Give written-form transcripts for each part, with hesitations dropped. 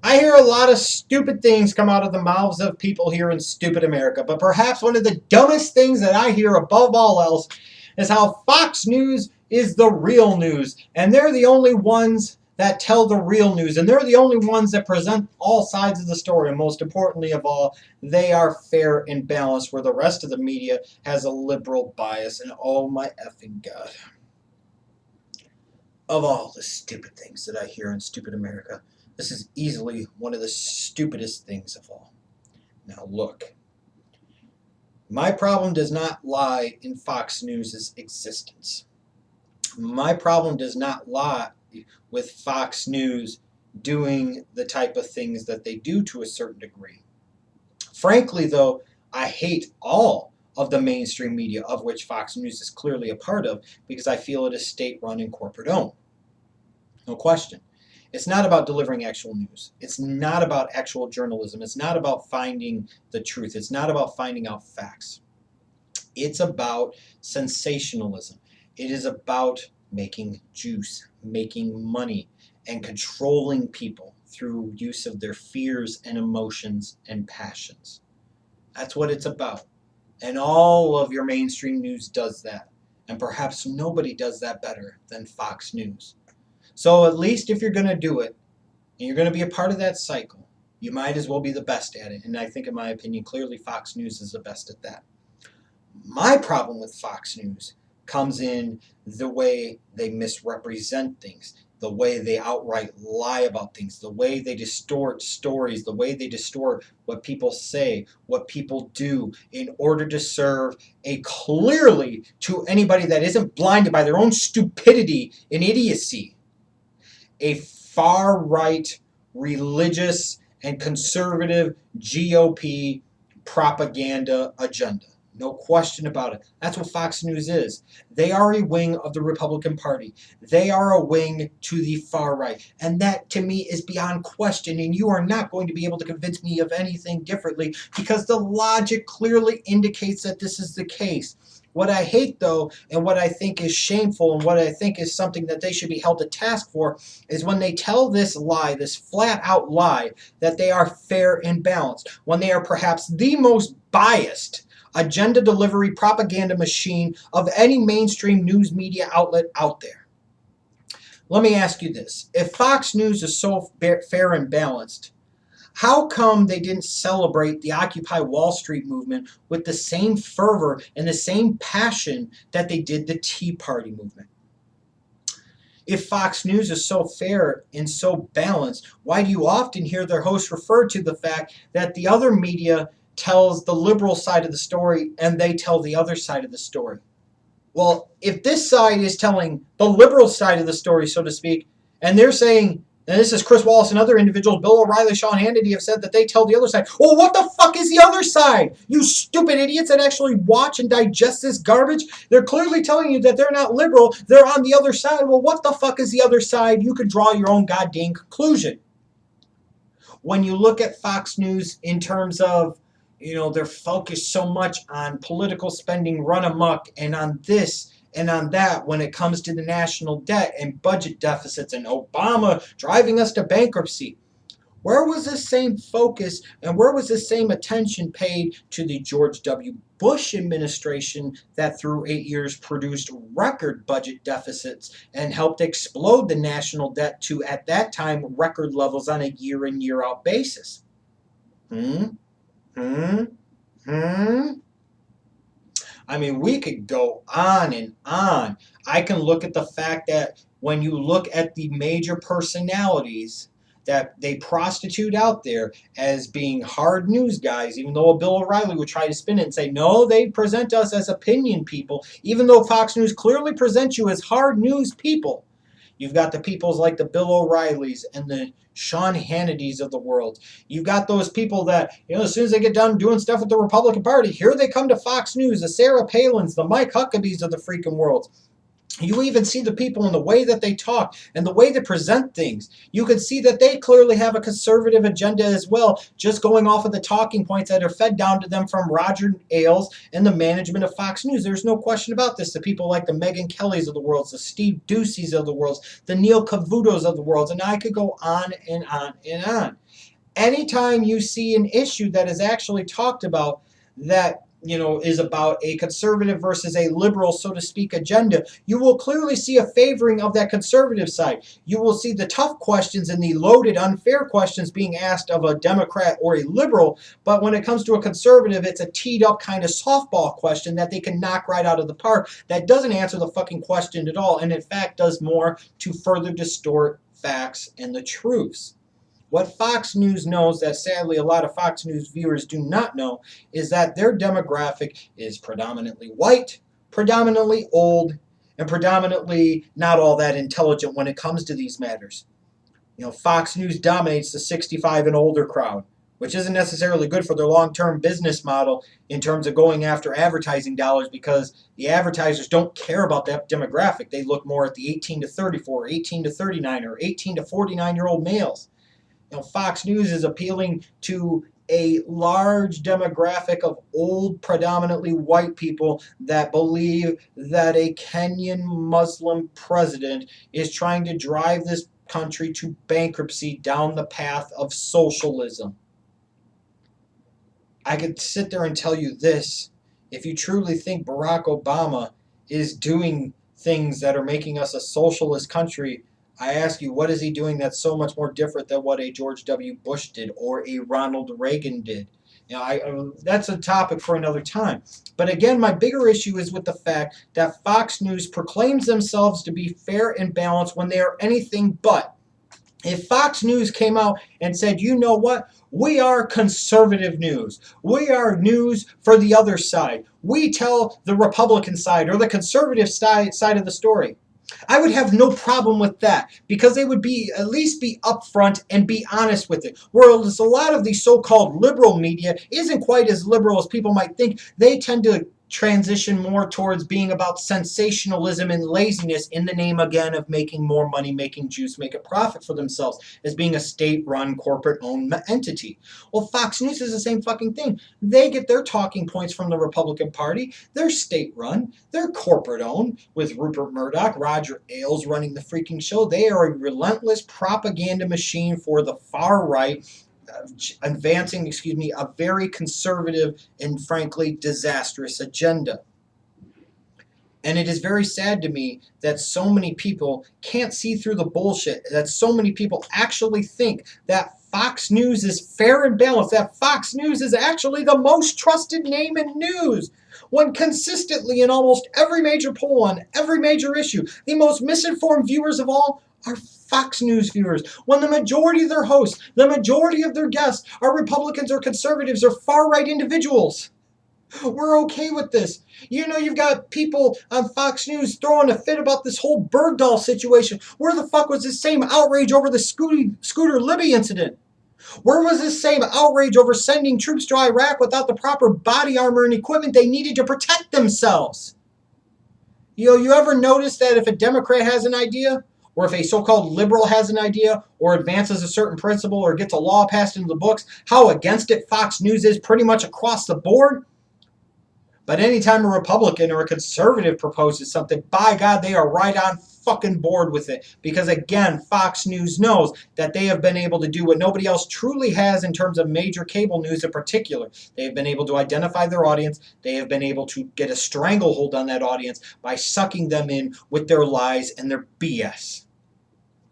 I hear a lot of stupid things come out of the mouths of people here in stupid America, but perhaps one of the dumbest things that I hear above all else is how Fox News is the real news, and they're the only ones that tell the real news, and they're the only ones that present all sides of the story, and most importantly of all, they are fair and balanced, where the rest of the media has a liberal bias, and oh my effing God. Of all the stupid things that I hear in stupid America, this is easily one of the stupidest things of all. Now look, my problem does not lie in Fox News' existence. My problem does not lie with Fox News doing the type of things that they do to a certain degree. Frankly, though, I hate all of the mainstream media, of which Fox News is clearly a part of, because I feel it is state-run and corporate-owned. No question. It's not about delivering actual news. It's not about actual journalism. It's not about finding the truth. It's not about finding out facts. It's about sensationalism. It is about making juice, making money, and controlling people through use of their fears and emotions and passions. That's what it's about. And all of your mainstream news does that. And perhaps nobody does that better than Fox News. So at least if you're going to do it, and you're going to be a part of that cycle, you might as well be the best at it. And I think, in my opinion, clearly Fox News is the best at that. My problem with Fox News comes in the way they misrepresent things, the way they outright lie about things, the way they distort stories, the way they distort what people say, what people do, in order to serve a clearly, to anybody that isn't blinded by their own stupidity and idiocy, a far-right, religious, and conservative GOP propaganda agenda. No question about it. That's what Fox News is. They are a wing of the Republican Party. They are a wing to the far right. And that, to me, is beyond question. And you are not going to be able to convince me of anything differently, because the logic clearly indicates that this is the case. What I hate, though, and what I think is shameful, and what I think is something that they should be held to task for, is when they tell this lie, this flat-out lie, that they are fair and balanced, when they are perhaps the most biased agenda delivery propaganda machine of any mainstream news media outlet out there. Let me ask you this. If Fox News is so fair and balanced, how come they didn't celebrate the Occupy Wall Street movement with the same fervor and the same passion that they did the Tea Party movement? If Fox News is so fair and so balanced, why do you often hear their hosts refer to the fact that the other media tells the liberal side of the story and they tell the other side of the story? Well, if this side is telling the liberal side of the story, so to speak, and they're saying, and this is Chris Wallace and other individuals, Bill O'Reilly, Sean Hannity, have said that they tell the other side. Well, what the fuck is the other side? You stupid idiots that actually watch and digest this garbage. They're clearly telling you that they're not liberal. They're on the other side. Well, what the fuck is the other side? You could draw your own goddamn conclusion. When you look at Fox News in terms of, they're focused so much on political spending run amok and on this and on that when it comes to the national debt and budget deficits and Obama driving us to bankruptcy. Where was the same focus and where was the same attention paid to the George W. Bush administration that through 8 years produced record budget deficits and helped explode the national debt to, at that time, record levels on a year in, year out basis? I mean, we could go on and on. I can look at the fact that when you look at the major personalities that they prostitute out there as being hard news guys, even though Bill O'Reilly would try to spin it and say, no, they present us as opinion people, even though Fox News clearly presents you as hard news people. You've got the peoples like the Bill O'Reillys and the Sean Hannitys of the world. You've got those people that, as soon as they get done doing stuff with the Republican Party, here they come to Fox News, the Sarah Palins, the Mike Huckabees of the freaking world. You even see the people in the way that they talk and the way they present things. You can see that they clearly have a conservative agenda as well, just going off of the talking points that are fed down to them from Roger Ailes and the management of Fox News. There's no question about this. The people like the Megyn Kellys of the world, the Steve Duceys of the world, the Neil Cavutos of the world, and I could go on and on and on. Anytime you see an issue that is actually talked about that is about a conservative versus a liberal, so to speak, agenda, you will clearly see a favoring of that conservative side. You will see the tough questions and the loaded, unfair questions being asked of a Democrat or a liberal, but when it comes to a conservative, it's a teed up kind of softball question that they can knock right out of the park that doesn't answer the fucking question at all, and in fact does more to further distort facts and the truths. What Fox News knows that sadly a lot of Fox News viewers do not know is that their demographic is predominantly white, predominantly old, and predominantly not all that intelligent when it comes to these matters. Fox News dominates the 65 and older crowd, which isn't necessarily good for their long-term business model in terms of going after advertising dollars, because the advertisers don't care about that demographic. They look more at the 18 to 34, 18 to 39, or 18 to 49-year-old males. Fox News is appealing to a large demographic of old, predominantly white people that believe that a Kenyan Muslim president is trying to drive this country to bankruptcy down the path of socialism. I could sit there and tell you this. If you truly think Barack Obama is doing things that are making us a socialist country, I ask you, what is he doing that's so much more different than what a George W. Bush did or a Ronald Reagan did? That's a topic for another time. But again, my bigger issue is with the fact that Fox News proclaims themselves to be fair and balanced when they are anything but. If Fox News came out and said, you know what, we are conservative news. We are news for the other side. We tell the Republican side or the conservative side of the story, I would have no problem with that, because they would at least be upfront and be honest with it. Whereas a lot of the so-called liberal media isn't quite as liberal as people might think. They tend to transition more towards being about sensationalism and laziness in the name, again, of making more money, making juice, make a profit for themselves, as being a state-run, corporate-owned entity. Well, Fox News is the same fucking thing. They get their talking points from the Republican Party. They're state-run. They're corporate-owned, with Rupert Murdoch, Roger Ailes running the freaking show. They are a relentless propaganda machine for the far right, advancing, a very conservative and frankly disastrous agenda. And it is very sad to me that so many people can't see through the bullshit, that so many people actually think that Fox News is fair and balanced, that Fox News is actually the most trusted name in news, when consistently in almost every major poll on every major issue, the most misinformed viewers of all are Fox News viewers, when the majority of their hosts, the majority of their guests are Republicans or conservatives or far-right individuals. We're okay with this. You've got people on Fox News throwing a fit about this whole Bergdahl situation. Where the fuck was this same outrage over the Scooter Libby incident? Where was this same outrage over sending troops to Iraq without the proper body armor and equipment they needed to protect themselves? You ever notice that if a Democrat has an idea, or if a so-called liberal has an idea, or advances a certain principle, or gets a law passed into the books, how against it Fox News is pretty much across the board? But anytime a Republican or a conservative proposes something, by God, they are right on fucking board with it. Because again, Fox News knows that they have been able to do what nobody else truly has in terms of major cable news in particular. They have been able to identify their audience. They have been able to get a stranglehold on that audience by sucking them in with their lies and their BS.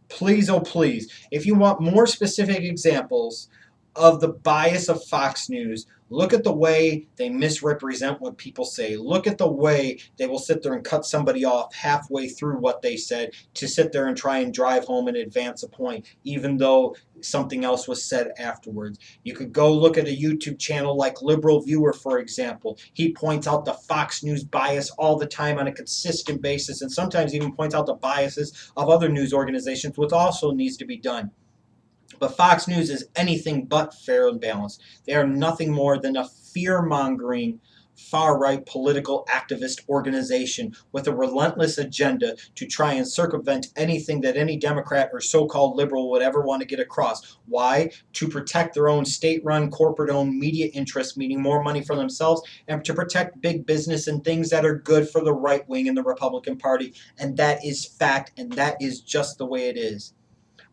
Please, oh please, if you want more specific examples of the bias of Fox News, look at the way they misrepresent what people say. Look at the way they will sit there and cut somebody off halfway through what they said to sit there and try and drive home and advance a point, even though something else was said afterwards. You could go look at a YouTube channel like Liberal Viewer, for example. He points out the Fox News bias all the time on a consistent basis, and sometimes even points out the biases of other news organizations, which also needs to be done. But Fox News is anything but fair and balanced. They are nothing more than a fear-mongering, far-right political activist organization with a relentless agenda to try and circumvent anything that any Democrat or so-called liberal would ever want to get across. Why? To protect their own state-run, corporate-owned media interests, meaning more money for themselves, and to protect big business and things that are good for the right wing in the Republican Party. And that is fact, and that is just the way it is.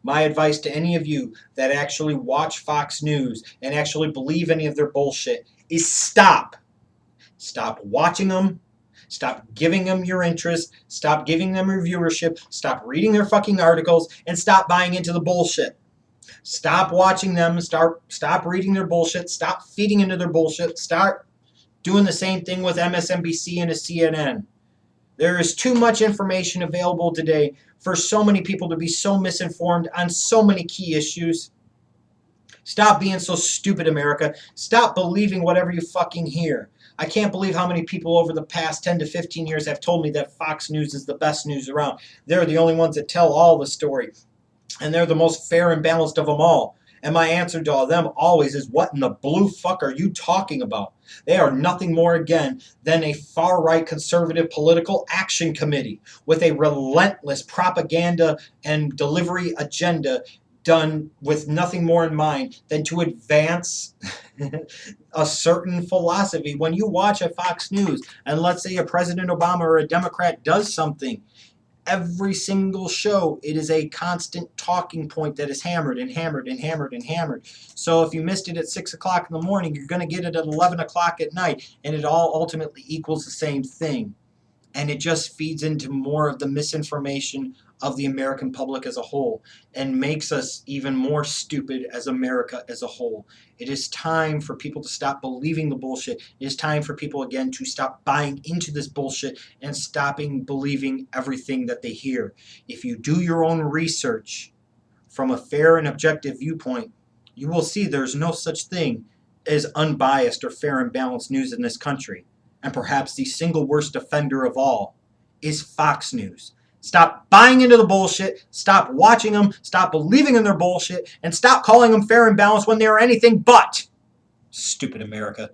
My advice to any of you that actually watch Fox News and actually believe any of their bullshit is stop. Stop watching them. Stop giving them your interest. Stop giving them your viewership. Stop reading their fucking articles and stop buying into the bullshit. Stop watching them. Stop reading their bullshit. Stop feeding into their bullshit. Start doing the same thing with MSNBC and a CNN. There is too much information available today for so many people to be so misinformed on so many key issues. Stop being so stupid, America. Stop believing whatever you fucking hear. I can't believe how many people over the past 10 to 15 years have told me that Fox News is the best news around. They're the only ones that tell all the story. And they're the most fair and balanced of them all. And my answer to all them always is, what in the blue fuck are you talking about? They are nothing more, again, than a far-right conservative political action committee with a relentless propaganda and delivery agenda done with nothing more in mind than to advance a certain philosophy. When you watch a Fox News and let's say a President Obama or a Democrat does something, every single show, it is a constant talking point that is hammered and hammered and hammered and hammered. So if you missed it at 6 o'clock in the morning, you're going to get it at 11 o'clock at night, and it all ultimately equals the same thing. And it just feeds into more of the misinformation of the American public as a whole and makes us even more stupid as America as a whole. It is time for people to stop believing the bullshit. It is time for people, again, to stop buying into this bullshit and stopping believing everything that they hear. If you do your own research from a fair and objective viewpoint, you will see there's no such thing as unbiased or fair and balanced news in this country. And perhaps the single worst offender of all is Fox News. Stop buying into the bullshit, stop watching them, stop believing in their bullshit, and stop calling them fair and balanced when they are anything but. Stupid America.